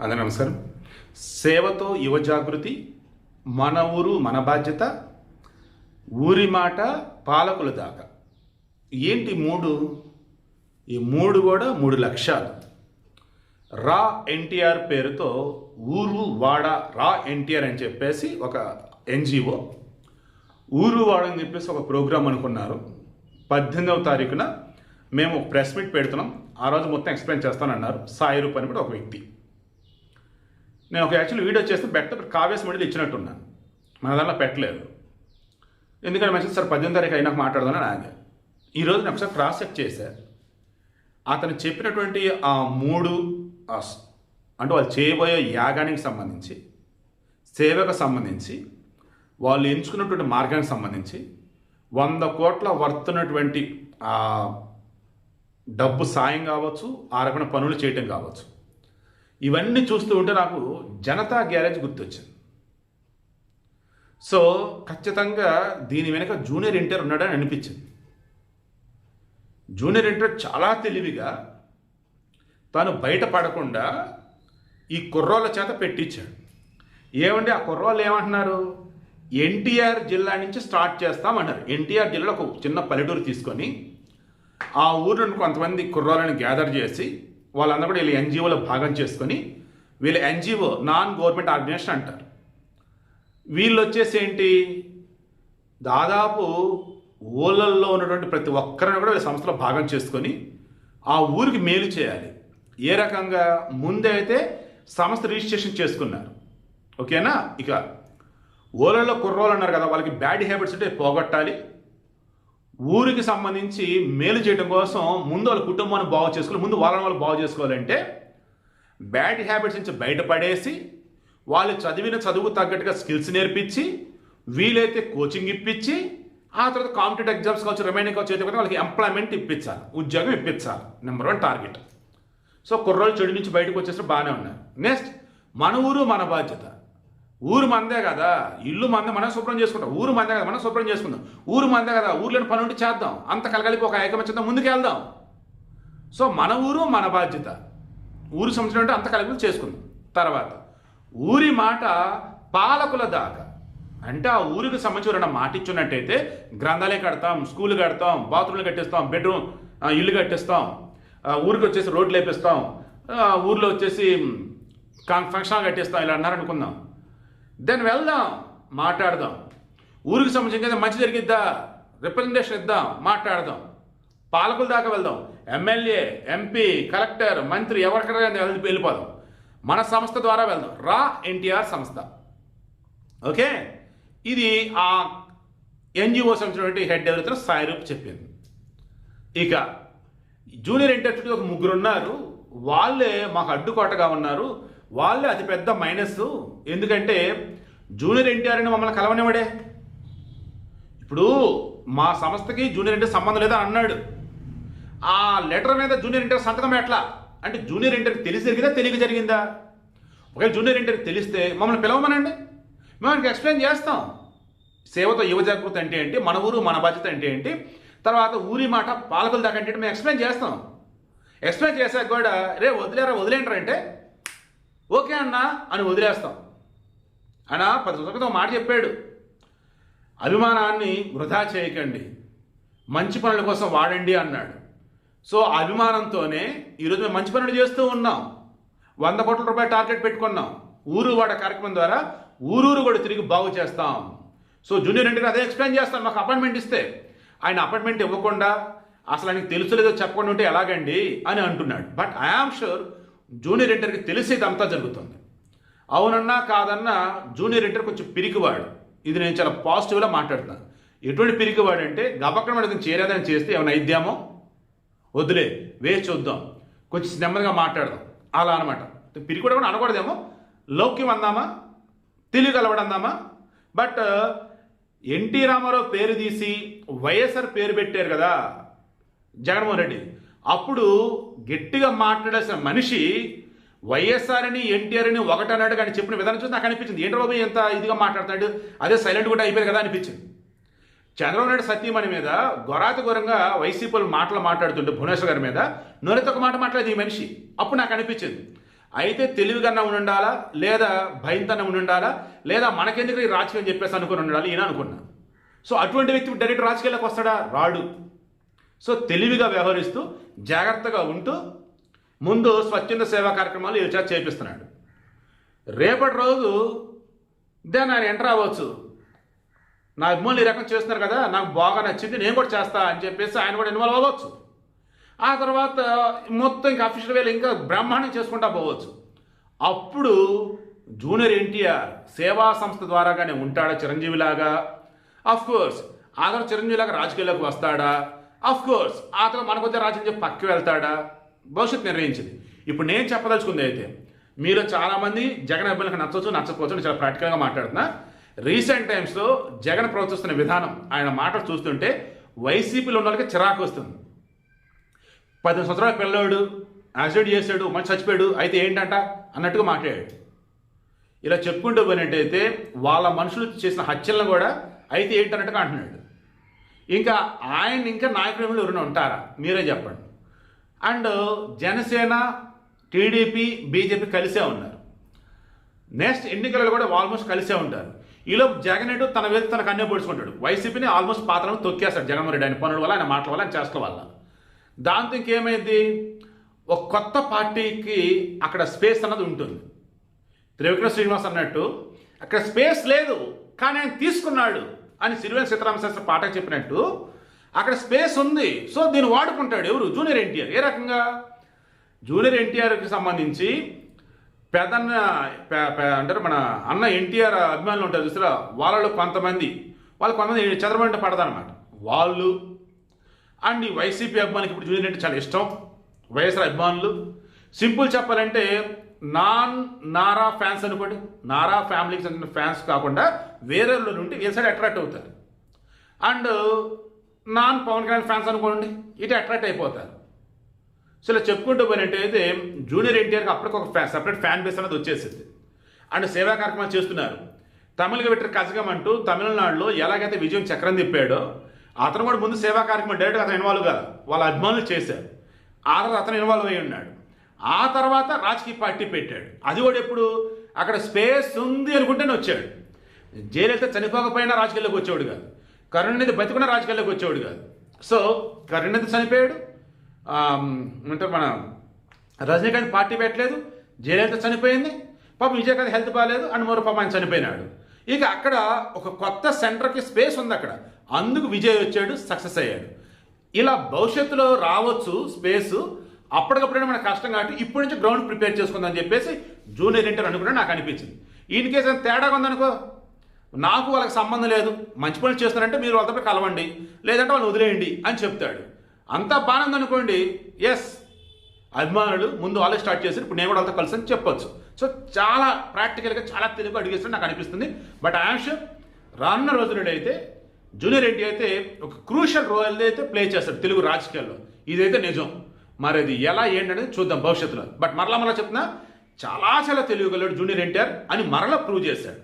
అందరికీ నమస్కారం. సేవతో యువ జాగృతి, మన ఊరు మన బాధ్యత, ఊరి మాట పాలకుల దాకా. ఏంటి ఈ మూడు కూడా 3 లక్ష్యాలు. రా ఎన్టీఆర్ పేరుతో ఊరు వాడ రా ఎన్టీఆర్ అని చెప్పేసి ఒక ఎన్జిఓ ఊరు వాడ అని చెప్పేసి ఒక ప్రోగ్రాం అనుకున్నారు. 18వ తారీఖున మేము ప్రెస్ మీట్ పెడుతున్నాం. ఆ రోజు మొత్తం ఎక్స్ప్లెయిన్ చేస్తానన్నారు. సాయి రూప్ అని కూడా ఒక వ్యక్తి. నేను ఒక యాక్చువల్ వీడియో చేస్తే కావ్యాస్ మడిలో ఇచ్చినట్టున్నాను, మన దాంట్లో పెట్టలేదు. ఎందుకంటే మంచిది సార్ 18వ తారీఖు అయినాక మాట్లాడదామని ఆగా. ఈరోజు నేను ఒకసారి క్రాస్ చెక్ చేశాను. అతను చెప్పినటువంటి ఆ 3 అంటే వాళ్ళు చేయబోయే యాగానికి సంబంధించి, సేవకు సంబంధించి, వాళ్ళు ఎంచుకున్నటువంటి మార్గానికి సంబంధించి 100 కోట్ల వర్తున్నటువంటి డబ్బు సాయం కావచ్చు, ఆ రకమైన పనులు చేయటం కావచ్చు. ఇవన్నీ చూస్తూ ఉంటే నాకు జనతా గ్యారేజ్ గుర్తొచ్చింది. సో ఖచ్చితంగా దీని వెనక జూనియర్ ఎన్టీఆర్ ఉన్నాడని అనిపించింది. జూనియర్ ఎన్టీఆర్ చాలా తెలివిగా తాను బయటపడకుండా ఈ కుర్రోళ్ళ చేత పెట్టించాడు. ఏమండి ఆ కుర్రోళ్ళు ఏమంటున్నారు? ఎన్టీఆర్ జిల్లా నుంచి స్టార్ట్ చేస్తామన్నారు. ఎన్టీఆర్ జిల్లాలో ఒక చిన్న పల్లెటూరు తీసుకొని ఆ ఊరు కొంతమంది కుర్రోళ్ళని గ్యాదర్ చేసి వాళ్ళందరూ కూడా వీళ్ళు ఎన్జిఓలో భాగం చేసుకొని, వీళ్ళు ఎన్జిఓ నాన్ గవర్నమెంట్ ఆర్గనైజేషన్ అంటారు. వీళ్ళు వచ్చేసి ఏంటి, దాదాపు ఊళ్ళల్లో ఉన్నటువంటి ప్రతి ఒక్కరిని కూడా వీళ్ళ సంస్థలో భాగం చేసుకొని ఆ ఊరికి మేలు చేయాలి. ఏ రకంగా? ముందైతే సంస్థ రిజిస్ట్రేషన్ చేసుకున్నారు, ఓకేనా. ఇక ఊళ్ళల్లో కుర్రోళ్ళు అన్నారు కదా, వాళ్ళకి బ్యాడ్ హ్యాబిట్స్ అంటే పోగొట్టాలి. ఊరికి సంబంధించి మేలు చేయడం కోసం ముందు వాళ్ళ కుటుంబాన్ని బాగు చేసుకోవాలి. ముందు వాళ్ళు బాగు చేసుకోవాలంటే బ్యాడ్ హ్యాబిట్స్ నుంచి బయటపడేసి వాళ్ళు చదివిన చదువుకు తగ్గట్టుగా స్కిల్స్ నేర్పించి, వీలైతే కోచింగ్ ఇప్పించి, ఆ తర్వాత కాంపిటేటివ్ ఎగ్జామ్స్ కావచ్చు, రిమైనింగ్ కావచ్చు, వాళ్ళకి ఎంప్లాయ్మెంట్ ఇప్పించాలి, ఉద్యోగం ఇప్పించాలి. Number 1 target. సో కుర్రోళ్ళు చెడు నుంచి బయటకు వచ్చేసి బాగానే ఉన్నారు. నెక్స్ట్, మన ఊరు మన బాధ్యత. ఊరు మందే కదా, ఇల్లు మందే, మనం శుభ్రం చేసుకుంటాం. ఊరు మందే కదా, మనం శుభ్రం చేసుకుందాం. ఊరు మందే కదా, ఊర్లోని పని ఉంటే చేద్దాం. అంత కలగలిపి ఒక ఐకమత్యంతో ముందుకు వెళ్దాం. సో మన ఊరు మన బాధ్యత, ఊరు సంబంధించిన అంటే అంత కలిపి చేసుకుందాం. తర్వాత ఊరి మాట పాలకుల దాకా. అంటే ఆ ఊరికి సంబంధించిన మాట ఇచ్చున్నట్టయితే గ్రంథాలయం కడతాం, స్కూల్ కడతాం, బాత్రూమ్లు కట్టిస్తాం, బెడ్రూమ్ ఇల్లు కట్టిస్తాం, ఊరికి వచ్చేసి రోడ్లు వేపిస్తాం, ఊర్లో వచ్చేసి ఫంక్షన్ కట్టిస్తాం, ఇలా అన్నారనుకుందాం. దెన్ వెళ్దాం, మాట్లాడదాం. ఊరికి సంబంధించి మంచి జరిగిద్దా, రిప్రజెంటేషన్ ఇద్దాం, మాట్లాడదాం. పాలకుల దాకా వెళ్దాం. ఎమ్మెల్యే, ఎంపీ, కలెక్టర్, మంత్రి ఎవరికైనా వెళ్ళిపోదాం. మన సంస్థ ద్వారా వెళ్దాం. రా ఎన్టీఆర్ సంస్థ, ఓకే. ఇది ఆ ఎన్జిఓ సంబంధించినటువంటి హెడ్ ఎవరైతే సాయి రూప్ చెప్పింది. ఇక జూనియర్ ఎన్టీఆర్ ఒక 3 ఉన్నారు. వాళ్ళే మాకు అడ్డుకోటగా ఉన్నారు. వాళ్ళే అతిపెద్ద మైనస్. ఎందుకంటే జూనియర్ ఎన్టీఆర్ అని మమ్మల్ని కలవనివాడే. ఇప్పుడు మా సంస్థకి జూనియర్ ఎన్టీఆర్ సంబంధం లేదని అన్నాడు. ఆ లెటర్ మీద జూనియర్ ఎన్టీఆర్ సంతకం ఎట్లా అంటే, జూనియర్ ఎన్టీఆర్ తెలిసి జరిగిందా, తెలియక జరిగిందా? ఒకవేళ జూనియర్ ఎన్టీఆర్ తెలిస్తే మమ్మల్ని పిలవమనండి, మేము ఆయనకి ఎక్స్ప్లెయిన్ చేస్తాం. సేవతో యువ జాగృతి అంటే ఏంటి, మన ఊరు మన బాధ్యత అంటే ఏంటి, తర్వాత ఊరి మాట పాలకుల దాకా అంటే మేము ఎక్స్ప్లెయిన్ చేస్తాం. ఎక్స్ప్లెయిన్ చేశాక కూడా వదిలేంటారు అంటే ఓకే అన్నా అని వదిలేస్తాం. ఆయన 10 రోజుల క్రితం మాట చెప్పాడు, అభిమానాన్ని వృధా చేయకండి, మంచి పనుల కోసం వాడండి అన్నాడు. సో అభిమానంతోనే ఈరోజు మేము మంచి పనులు చేస్తూ ఉన్నాం. 100 కోట్ల రూపాయల టార్గెట్ పెట్టుకున్నాం. ఊరు వాడ కార్యక్రమం ద్వారా ఊరూరు కూడా తిరిగి బాగు చేస్తాం. సో జూనియర్ ఎన్టీఆర్ అదే ఎక్స్ప్లెయిన్ చేస్తాం. మాకు అపాయింట్మెంట్ ఇస్తే ఆయన అపాయింట్మెంట్ ఇవ్వకుండా అసలు ఆయనకి తెలుసులేదో చెప్పకుండా ఉంటే ఎలాగండి అని అంటున్నాడు. బట్ ఐఆమ్ షూర్ జూనియర్ ఎన్టీఆర్కి తెలిసి ఇదంతా జరుగుతుంది. అవునన్నా కాదన్నా జూనియర్ ఎన్టీఆర్ కొంచెం పిరికివాడు. ఇది నేను చాలా పాజిటివ్గా మాట్లాడుతున్నాను. ఎటువంటి పిరికివాడు అంటే, గబక్కన మనకి చేరేదని చేస్తే ఏమైనా అయిద్దామో, వద్దులే వేసి చూద్దాం, కొంచెం నెమ్మదిగా మాట్లాడదాం, అలా అనమాట. పిరికి కూడా అనకూడదేమో, లౌక్యం అందామా, తెలియగలవడందామా. బట్ ఎన్టీ రామారావు పేరు తీసి వైఎస్ఆర్ పేరు పెట్టారు కదా జగన్మోహన్ రెడ్డి, అప్పుడు గట్టిగా మాట్లాడాల్సిన మనిషి వైఎస్ఆర్ అని ఎన్టీఆర్ అని ఒకటన్నాడు. కానీ చెప్పిన విధానం చూసి నాకు అనిపించింది, ఏంటి బాబు ఎంత ఇదిగా మాట్లాడుతున్నాడు, అదే సైలెంట్ కూడా అయిపోయారు కదా అనిపించింది. చంద్రబాబు నాయుడు సత్యమణి మీద ఘోరాతి ఘోరంగా వైసీపీలు మాట్లాడుతుంటే భువనేశ్వర్ గారి మీద నోరెత్త ఒక మాట మాట్లాడేది ఈ మనిషి. అప్పుడు నాకు అనిపించింది, అయితే తెలివిగా ఉండాలా, లేదా భయంతోనే ఉండాలా, లేదా మనకెందుకు ఈ రాజకీయం చెప్పేసి అనుకుని ఉండాలి ఈయన అనుకున్నా. సో అటువంటి వ్యక్తి డైరెక్ట్ రాజకీయాలకు వస్తాడా? రాడు. సో తెలివిగా వ్యవహరిస్తూ జాగ్రత్తగా ఉంటూ ముందు స్వచ్ఛంద సేవా కార్యక్రమాలు ఇలా చేపిస్తున్నాడు. రేపటి రోజు దాన్ని ఆయన ఎంటర్ అవ్వచ్చు. నా అభిమానులు ఈ రకం చేస్తున్నారు కదా, నాకు బాగా నచ్చింది, నేను కూడా చేస్తా అని చెప్పేసి ఆయన కూడా ఇన్వాల్వ్ అవ్వచ్చు. ఆ తర్వాత మొత్తం ఇంకా అఫీషియల్ వేలు ఇంకా బ్రహ్మాండం చేసుకుంటా పోవచ్చు. అప్పుడు జూనియర్ ఎన్టీఆర్ సేవా సంస్థ ద్వారాగానే ఉంటాడా చిరంజీవిలాగా? అఫ్ కోర్స్ ఆ తర్వాత చిరంజీవిలాగా రాజకీయాల్లోకి వస్తాడా? అఫ్ కోర్స్ ఆ తర్వాత మనకొచ్చే రాజకీయం చెప్పి పక్కకి వెళ్తాడా? భవిష్యత్తు నిర్ణయించింది. ఇప్పుడు నేను చెప్పదలుచుకుంది అయితే, మీలో చాలామంది జగన్ అభిమానులకు నచ్చవచ్చు నచ్చకపోవచ్చు, చాలా ప్రాక్టికల్గా మాట్లాడుతున్నా. రీసెంట్ టైమ్స్లో జగన్ ప్రవర్తిస్తున్న విధానం, ఆయన మాటలు చూస్తుంటే వైసీపీలో ఉన్న వాళ్ళకి చిరాకు వస్తుంది. 10 సంవత్సరాల పిల్లోడు యాక్సిడెంట్ చేశాడు, మంచి చచ్చిపోయాడు, అయితే ఏంటంట అన్నట్టుగా మాట్లాడాడు. ఇలా చెప్పుకుంటూ పోయినట్టయితే వాళ్ళ మనుషులు చేసిన హత్యలను కూడా అయితే ఏంటన్నట్టుగా అంటున్నాడు. ఇంకా ఆయన ఇంకా నాయకులు ఎవరైనా ఉంటారా? మీరే చెప్పండి. అండ్ జనసేన, టీడీపీ, బీజేపీ కలిసే ఉన్నారు. నెక్స్ట్ ఎన్నికలలో కూడా ఆల్మోస్ట్ కలిసే ఉంటారు. ఈలోపు జగన్ ఏంటో తన వేలు తనకు అన్నీ పొడుచుకుంటాడు. వైసీపీని ఆల్మోస్ట్ పాత్రను తొక్కేస్తాడు జగన్మోహన్ రెడ్డి, ఆయన పనుల వల్ల, ఆయన మాటల వల్ల, ఆయన చేష్టల వల్ల. దాంతో ఇంకేమైంది? ఒక కొత్త పార్టీకి అక్కడ స్పేస్ అన్నది ఉంటుంది. త్రివిక్రమ శ్రీనివాస్ అన్నట్టు అక్కడ స్పేస్ లేదు, కానీ ఆయన తీసుకున్నాడు అని సిరివెన్ సీతారామశాస్త్రి పాఠకు చెప్పినట్టు అక్కడ స్పేస్ ఉంది. సో దీన్ని వాడుకుంటాడు ఎవరు? జూనియర్ ఎన్టీఆర్. ఏ రకంగా? జూనియర్ ఎన్టీఆర్కి సంబంధించి పెదన్న అంటారు మన అన్న ఎన్టీఆర్ అభిమానులు ఉంటారు చూసారా, వాళ్ళలో కొంతమంది చంద్రబాబు అంటే పడదనమాట వాళ్ళు. అండ్ ఈ వైసీపీ అభిమానికి ఇప్పుడు జూనియర్ అంటే చాలా ఇష్టం, వైఎస్ఆర్ అభిమానులు. సింపుల్ చెప్పాలంటే నారా ఫ్యాన్స్ అనుకోండి, నారా ఫ్యామిలీకి చెందిన ఫ్యాన్స్ కాకుండా వేరే నుండి ఏ సైడ్ అట్రాక్ట్ అవుతారు. అండ్ పవన్ కళ్యాణ్ ఫ్యాన్స్ అనుకోండి, ఇటు అట్రాక్ట్ అయిపోతారు. సో ఇలా చెప్పుకుంటూ పోయినట్టయితే జూనియర్ ఎన్టీఆర్కి అప్పటికి ఒక సెపరేట్ ఫ్యాన్ బేస్ అనేది వచ్చేసింది. అండ్ సేవా కార్యక్రమాలు చేస్తున్నారు. తమిళగా పెట్టిన కజగం అంటూ తమిళనాడులో ఎలాగైతే విజయం చక్రం తిప్పాడో, అతను కూడా ముందు సేవా కార్యక్రమం డైరెక్ట్గా అతను ఇన్వాల్వ్ కాదు, వాళ్ళ అభిమానులు చేశారు. ఆ తర్వాత అతను ఇన్వాల్వ్ అయ్యి ఉన్నాడు. ఆ తర్వాత రాజకీయ పార్టీ పెట్టాడు. అది కూడా ఎప్పుడు అక్కడ స్పేస్ ఉంది అనుకుంటేనే వచ్చాడు. జయలలిత చనిపోకపోయినా రాజకీయాల్లోకి వచ్చేవాడు కాదు, కరుణానిధి బతికున్న రాజకీయాల్లోకి వచ్చేవాడు కాదు. సో కరుణానిధి చనిపోయాడు, అంటే మన రజనీకాంత్ పార్టీ పెట్టలేదు, జయలలిత చనిపోయింది, పాపం విజయకాంత్ హెల్త్ బాగాలేదు, అండ్ మరో పాపం ఆయన చనిపోయినాడు. ఇక అక్కడ ఒక కొత్త సెంటర్కి స్పేస్ ఉంది అక్కడ, అందుకు విజయ్ వచ్చాడు, సక్సెస్ అయ్యాడు. ఇలా భవిష్యత్తులో రావచ్చు స్పేసు, అప్పటికప్పుడైనా మనకు కష్టం కాబట్టి ఇప్పటి నుంచి గ్రౌండ్ ప్రిపేర్ చేసుకుందని చెప్పేసి జూనియర్ ఎన్టీఆర్ అనుకుంటే నాకు అనిపించింది. ఈయన కేసు తేడాగా ఉందనుకో, నాకు వాళ్ళకి సంబంధం లేదు, మంచి పనులు చేస్తారంటే మీరు వాళ్ళతో కలవండి, లేదంటే వాళ్ళు వదిలేయండి అని చెప్తాడు. అంతా బాగుంది అనుకోండి, ఎస్ అభిమానులు ముందు వాళ్ళే స్టార్ట్ చేశారు, ఇప్పుడు నేను కూడా వాళ్ళతో కలిసి అని చెప్పొచ్చు. సో చాలా ప్రాక్టికల్గా చాలా తెలుగు అడిగేసినట్టు నాకు అనిపిస్తుంది. బట్ ఐఎమ్ షూర్ రానున్న రోజులలో అయితే జూనియర్ ఎన్టీఆర్ అయితే ఒక క్రూషియల్ రోల్ అయితే ప్లే చేస్తాడు తెలుగు రాజకీయాల్లో, ఇదైతే నిజం. మరి అది ఎలా ఏంటనేది చూద్దాం భవిష్యత్తులో. బట్ మరలా చెప్తున్నా, చాలా చాలా తెలియగలడు జూనియర్ ఎన్టీఆర్ అని మరలా ప్రూవ్ చేశాడు.